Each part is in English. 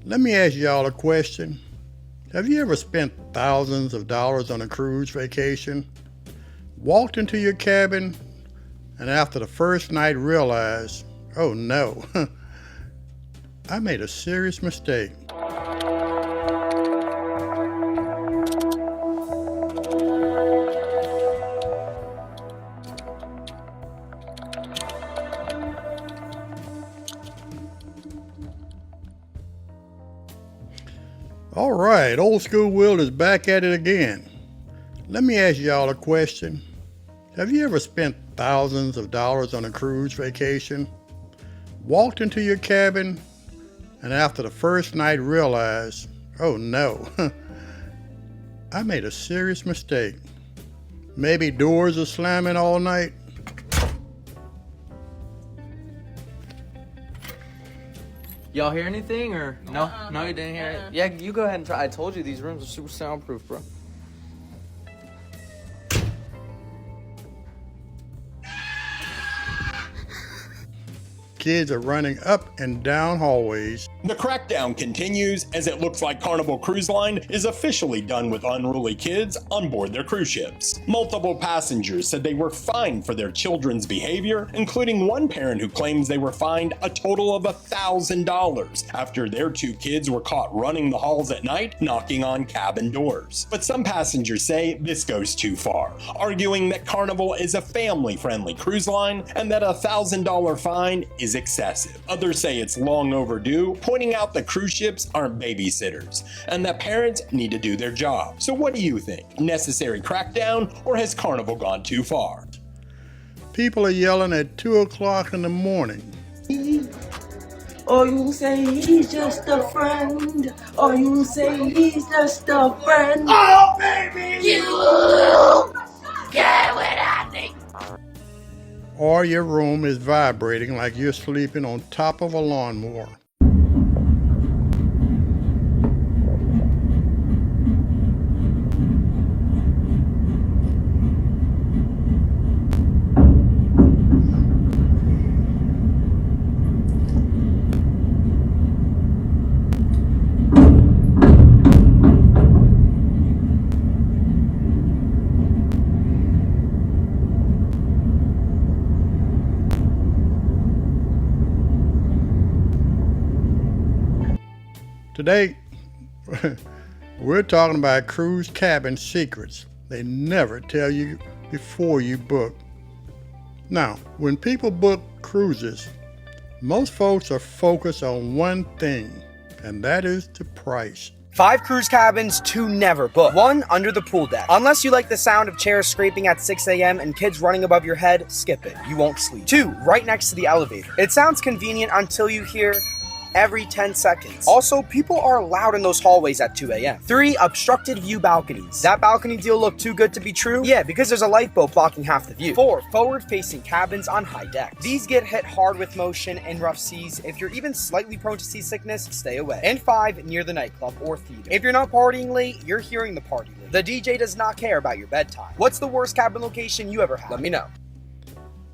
Let me ask y'all a question. Have you ever spent thousands of dollars on a cruise vacation, walked into your cabin, and after the first night realized, oh no, I made a serious mistake? All right, Old School Will is back at it again. Let me ask y'all a question. Have you ever spent thousands of dollars on a cruise vacation, walked into your cabin, and after the first night realized, oh no, I made a serious mistake? Maybe doors are slamming all night? Y'all hear anything or no? No, you didn't hear it? Yeah, you go ahead and try. I told you these rooms are super soundproof, bro. Kids are running up and down hallways. The crackdown continues as it looks like Carnival Cruise Line is officially done with unruly kids on board their cruise ships. Multiple passengers said they were fined for their children's behavior, including one parent who claims they were fined a total of $1,000 after their two kids were caught running the halls at night, knocking on cabin doors. But some passengers say this goes too far, arguing that Carnival is a family-friendly cruise line and that a $1,000 fine is excessive. Others say it's long overdue, pointing out that cruise ships aren't babysitters and that parents need to do their job. So what do you think? Necessary crackdown, or has Carnival gone too far? People are yelling at 2 o'clock in the morning. Or you say he's just a friend. Or you say he's just a friend. Oh, baby! You get what I think. Or your room is vibrating like you're sleeping on top of a lawnmower. Today, we're talking about cruise cabin secrets they never tell you before you book. Now, when people book cruises, most folks are focused on one thing, and that is the price. 5 cruise cabins to never book. 1 under the pool deck. Unless you like the sound of chairs scraping at 6 a.m. and kids running above your head, skip it. You won't sleep. 2 right next to the elevator. It sounds convenient until you hear every 10 seconds. Also, people are loud in those hallways at 2 a.m. 3 obstructed view balconies. That balcony deal look too good to be true? Yeah, because there's a lifeboat blocking half the view. 4 forward-facing cabins on high decks. These get hit hard with motion and rough seas. If you're even slightly prone to seasickness, stay away. And 5 near the nightclub or theater. If you're not partying late, you're hearing the party late. The DJ does not care about your bedtime. What's the worst cabin location you ever had? Let me know.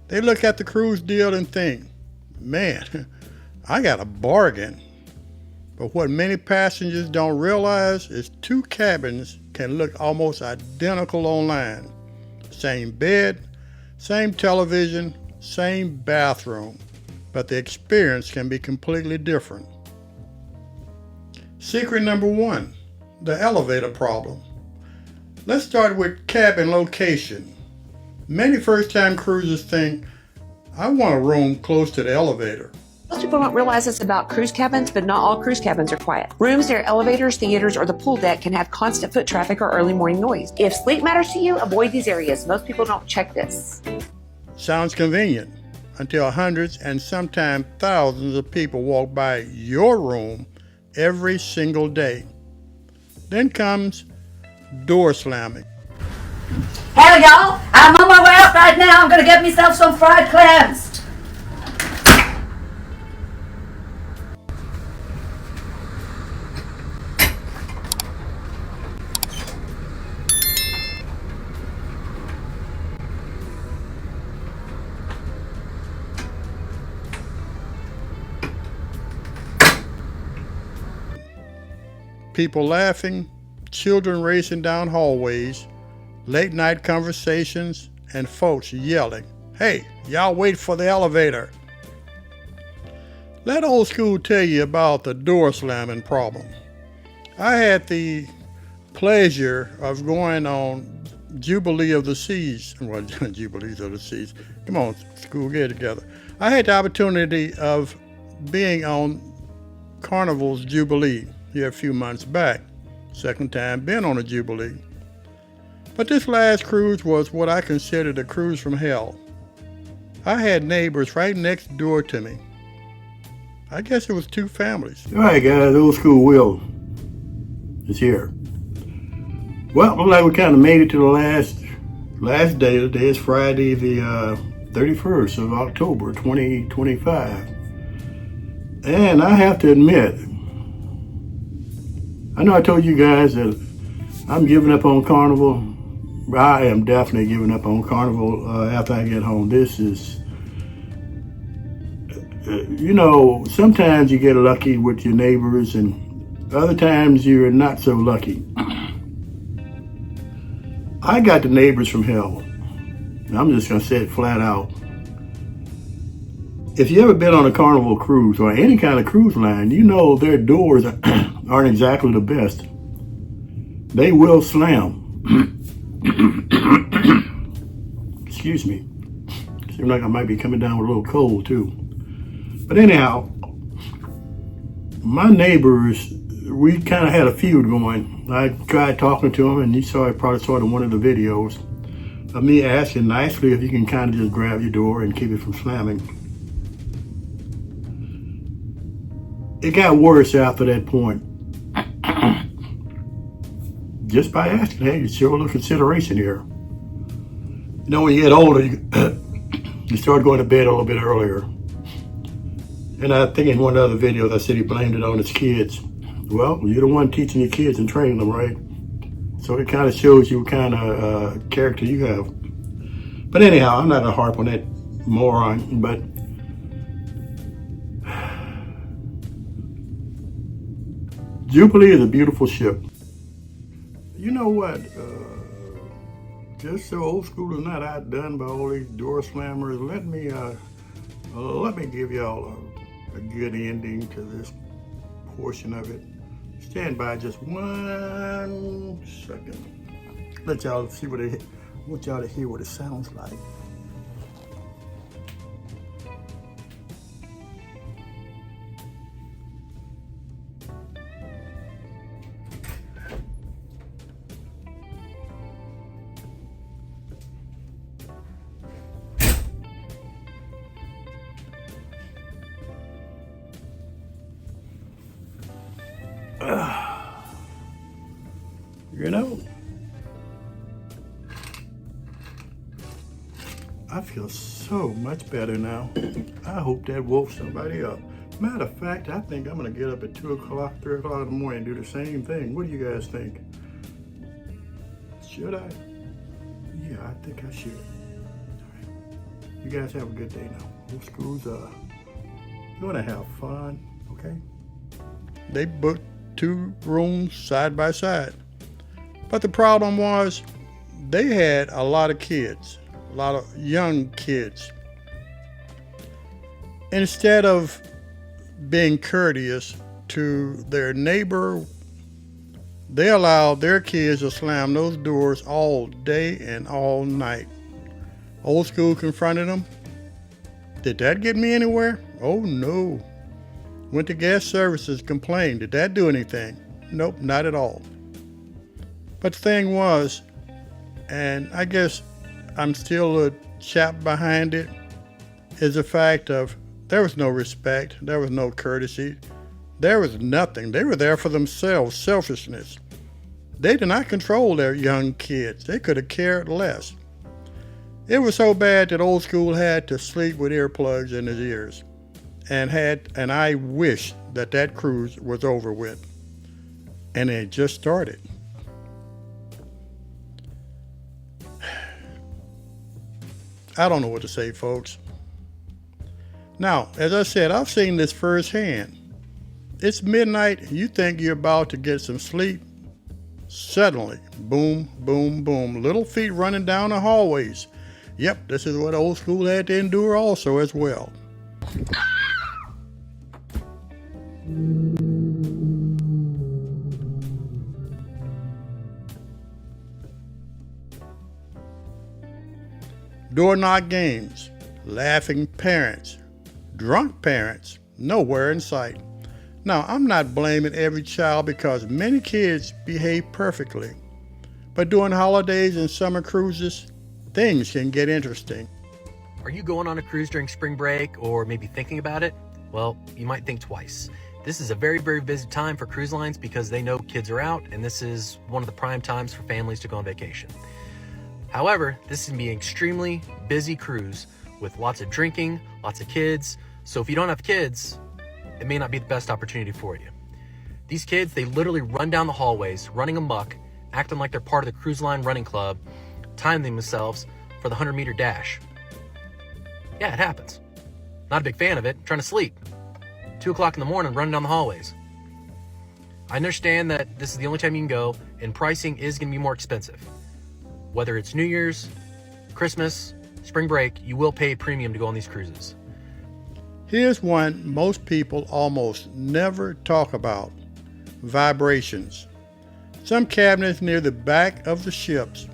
They look at the cruise deal and think, man, I got a bargain. But what many passengers don't realize is 2 cabins can look almost identical online. Same bed, same television, same bathroom, but the experience can be completely different. Secret number 1, the elevator problem. Let's start with cabin location. Many first-time cruisers think, I want a room close to the elevator. Most people don't realize this about cruise cabins, but not all cruise cabins are quiet. Rooms near elevators, theaters, or the pool deck can have constant foot traffic or early morning noise. If sleep matters to you, avoid these areas. Most people don't check this. Sounds convenient until hundreds and sometimes thousands of people walk by your room every single day. Then comes door slamming. Hell, y'all, I'm on my way out right now. I'm gonna get myself some fried clams. people laughing, children racing down hallways, late night conversations, and folks yelling, "Hey, y'all wait for the elevator." Let Old School tell you about the door slamming problem. I had the pleasure of going on Jubilee of the Seas. Well, Jubilees of the Seas. Come on, school, get it together. I had the opportunity of being on Carnival's Jubilee here a few months back. Second time being on a Jubilee. But this last cruise was what I considered a cruise from hell. I had neighbors right next door to me. I guess it was two families. All right, guys, Old School Will is here. Well, looks like we kind of made it to the last day. The day is Friday, the 31st of October, 2025. And I have to admit, I know I told you guys that I'm giving up on Carnival. I am definitely giving up on Carnival after I get home. This is, sometimes you get lucky with your neighbors and other times you're not so lucky. I got the neighbors from hell. I'm just going to say it flat out. If you ever been on a Carnival cruise or any kind of cruise line, you know their doors aren't exactly the best. They will slam. Excuse me. Seems like I might be coming down with a little cold too. But anyhow, my neighbors, we kind of had a feud going. I tried talking to them, and you probably saw it in one of the videos of me asking nicely if you can kind of just grab your door and keep it from slamming. It got worse after that point. Just by asking, hey, you show a little consideration here. You know, when you get older, you start going to bed a little bit earlier. And I think in one of the other videos, I said he blamed it on his kids. Well, you're the one teaching your kids and training them, right? So it kind of shows you what kind of character you have. But anyhow, I'm not going to harp on that moron, but Jubilee is a beautiful ship. You know what? Just so Old School is not outdone by all these door slammers, let me give y'all a good ending to this portion of it. Stand by just 1 second. Let y'all see want y'all to hear what it sounds like. You know, I feel so much better now. I hope that woke somebody up. Matter of fact, I think I'm gonna get up at 2 o'clock, 3 o'clock in the morning and do the same thing. What do you guys think? Should I? Yeah, I think I should. All right. You guys have a good day now. Old School's gonna have fun, okay? They booked 2 rooms side by side. But the problem was they had a lot of kids, a lot of young kids. Instead of being courteous to their neighbor, they allowed their kids to slam those doors all day and all night. Old School confronted them. Did that get me anywhere? Oh no. Went to guest services, complained. Did that do anything? Nope, not at all. But the thing was, and I guess I'm still a chap behind it, is the fact of there was no respect, there was no courtesy, there was nothing. They were there for themselves, selfishness. They did not control their young kids. They could have cared less. It was so bad that Old School had to sleep with earplugs in his ears. And I wish that cruise was over with. And it just started. I don't know what to say, folks. Now, as I said, I've seen this firsthand. It's midnight, you think you're about to get some sleep. Suddenly, boom, boom, boom, little feet running down the hallways. Yep, this is what Old School had to endure also as well. Door knock games, laughing parents, drunk parents, nowhere in sight. Now, I'm not blaming every child because many kids behave perfectly. But during holidays and summer cruises, things can get interesting. Are you going on a cruise during spring break or maybe thinking about it? Well, you might think twice. This is a very, very busy time for cruise lines because they know kids are out, and this is one of the prime times for families to go on vacation. However, this can be an extremely busy cruise with lots of drinking, lots of kids. So if you don't have kids, it may not be the best opportunity for you. These kids, they literally run down the hallways, running amok, acting like they're part of the cruise line running club, timing themselves for the 100-meter dash. Yeah, it happens. Not a big fan of it. Trying to sleep. 2 o'clock in the morning, running down the hallways. I understand that this is the only time you can go, and pricing is going to be more expensive. Whether it's New Year's, Christmas, spring break, you will pay a premium to go on these cruises. Here's one most people almost never talk about: vibrations. Some cabinets near the back of the ships,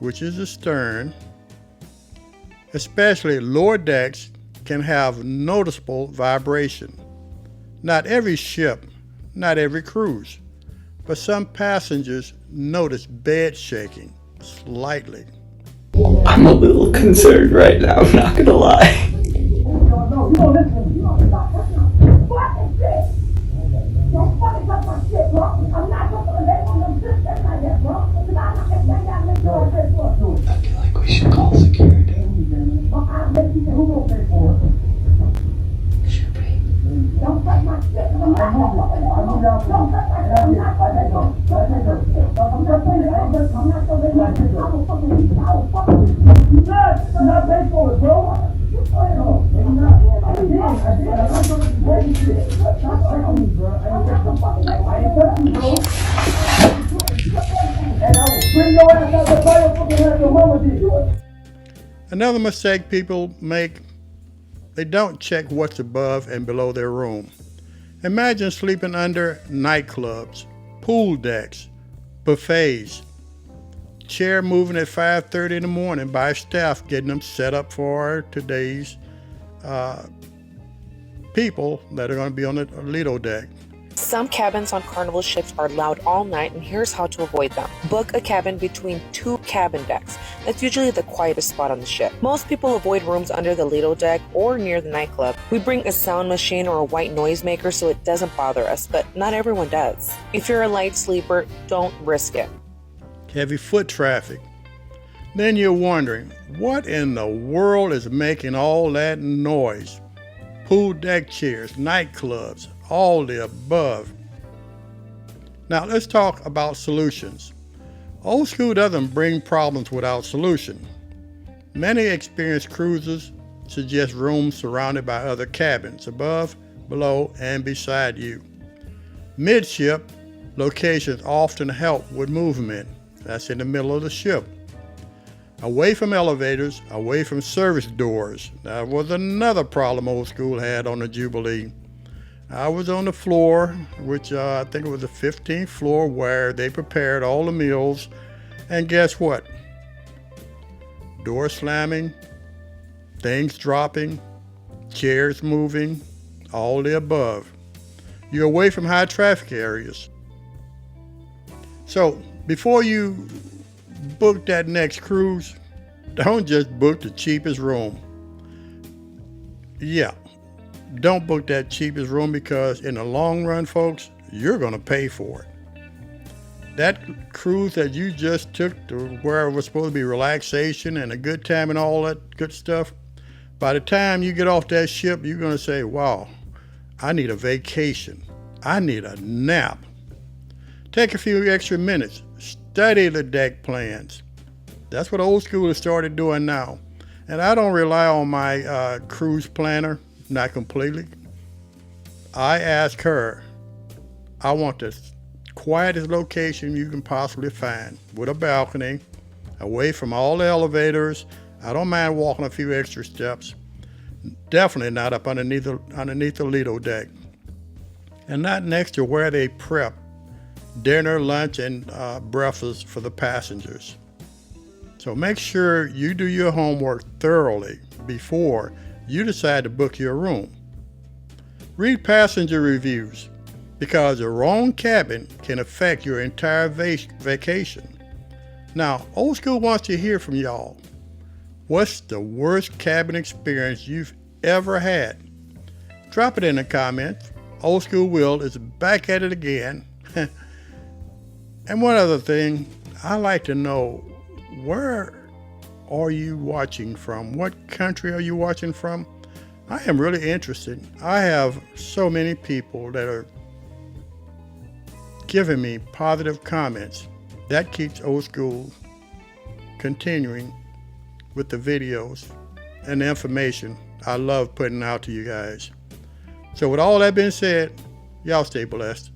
which is the stern, especially lower decks, can have noticeable vibration. Not every ship, not every cruise, but some passengers notice bed shaking slightly. I'm a little concerned right now, I'm not gonna lie. I feel like we should call security. Should we? Don't touch my shit. Another mistake people make: they don't check what's above and below their room. Imagine sleeping under nightclubs, pool decks, buffets, chair moving at 5:30 in the morning by staff getting them set up for today's people that are going to be on the Lido deck. Some cabins on Carnival ships are loud all night, and here's how to avoid them. Book a cabin between 2 cabin decks. That's usually the quietest spot on the ship. Most people avoid rooms under the Lido deck or near the nightclub. We bring a sound machine or a white noisemaker so it doesn't bother us, but not everyone does. If you're a light sleeper, don't risk it. Heavy foot traffic. Then you're wondering, what in the world is making all that noise? Pool deck chairs, nightclubs, all the above. Now let's talk about solutions. Old School doesn't bring problems without solution. Many experienced cruisers suggest rooms surrounded by other cabins, above, below, and beside you. Midship locations often help with movement. That's in the middle of the ship. Away from elevators, away from service doors. That was another problem Old School had on the Jubilee. I was on the floor, which I think it was the 15th floor, where they prepared all the meals. And guess what? Door slamming, things dropping, chairs moving, all the above. You're away from high traffic areas. So before you book that next cruise, don't just book the cheapest room. Yeah. Don't book that cheapest room, because in the long run, folks, you're going to pay for it. That cruise that you just took to where it was supposed to be relaxation and a good time and all that good stuff, by the time you get off that ship, you're going to say, wow, I need a vacation. I need a nap. Take a few extra minutes. Study the deck plans. That's what Old School has started doing now. And I don't rely on my cruise planner. Not completely. I asked her, I want the quietest location you can possibly find with a balcony, away from all the elevators. I don't mind walking a few extra steps. Definitely not up underneath the Lido deck. And not next to where they prep dinner, lunch, and breakfast for the passengers. So make sure you do your homework thoroughly before you decide to book your room. Read passenger reviews, because the wrong cabin can affect your entire vacation. Now, Old School wants to hear from y'all. What's the worst cabin experience you've ever had? Drop it in the comments. Old School Will is back at it again. And one other thing, I like to know, where are you watching from? What country are you watching from? I am really interested. I have so many people that are giving me positive comments. That keeps Old School continuing with the videos and the information I love putting out to you guys. So with all that being said, y'all stay blessed.